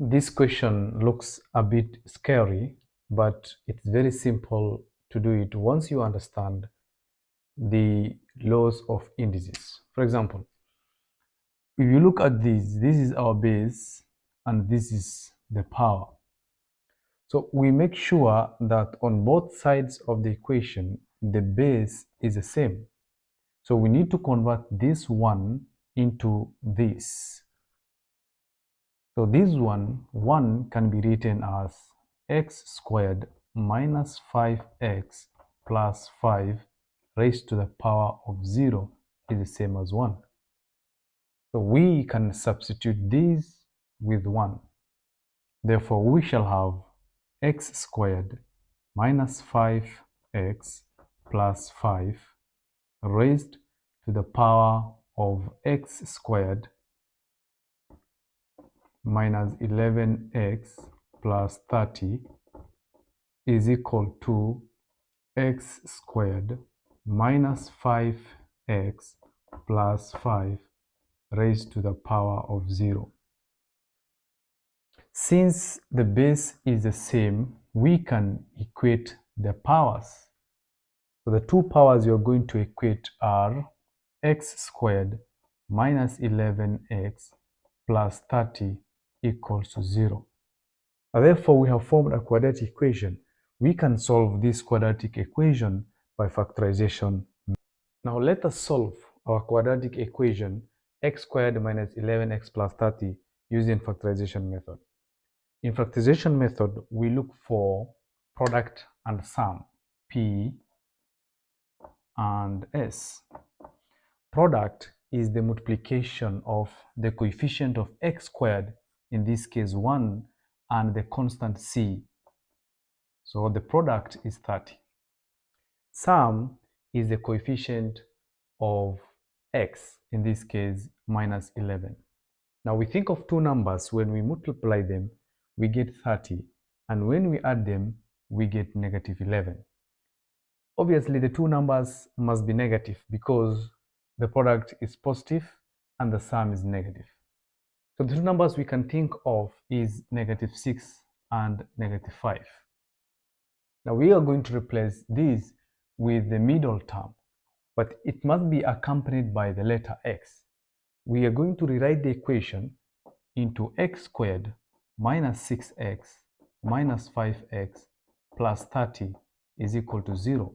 this question looks a bit scary, but it's very simple to do it once you understand the laws of indices. For example, if you look at this is our base and this is the power. So we make sure that on both sides of the equation, the base is the same. So we need to convert this one into this. So this one can be written as x squared minus 5x plus 5 raised to the power of 0 is the same as 1. So we can substitute this with 1. Therefore, we shall have x squared minus 5x plus 5 raised to the power of x squared minus 11x plus 30 is equal to x squared minus 5x plus 5 raised to the power of 0. Since the base is the same, we can equate the powers. So the two powers you're going to equate are x squared minus 11x plus 30 equals to 0. Therefore, we have formed a quadratic equation. We can solve this quadratic equation by factorization. Now let us solve our quadratic equation x squared minus 11x plus 30 using factorization method. In factorization method, we look for product and sum, P and S. Product is the multiplication of the coefficient of x squared, in this case 1, and the constant c. So the product is 30. Sum is the coefficient of x, in this case minus 11. Now we think of two numbers. When we multiply them, we get 30, and when we add them, we get negative 11. Obviously, the two numbers must be negative because the product is positive and the sum is negative. So the two numbers we can think of is negative 6 and negative 5. Now we are going to replace this with the middle term, but it must be accompanied by the letter x. We are going to rewrite the equation into x squared minus 6x minus 5x plus 30 is equal to 0.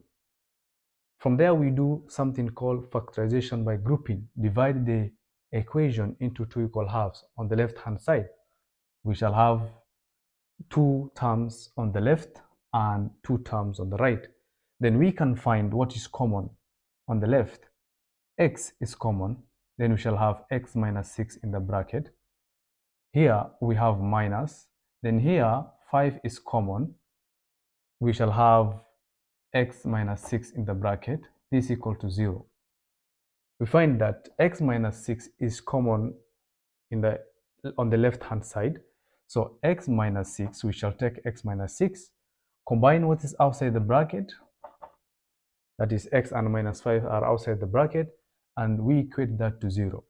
From there, we do something called factorization by grouping. Divide the equation into two equal halves. On the left-hand side, we shall have two terms on the left and two terms on the right. Then we can find what is common. On the left, x is common. Then we shall have x minus 6 in the bracket. Here we have minus. Then here 5 is common. We shall have x minus 6 in the bracket. This is equal to 0. We find that x minus 6 is common on the left hand side. So x minus 6, we shall take x minus 6, combine what is outside the bracket, that is x and minus 5 are outside the bracket, and we equate that to 0.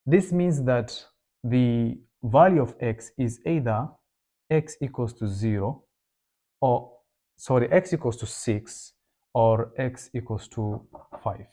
This means that the value of x is either x equals to 0 or, sorry, x equals to 6 or x equals to 5.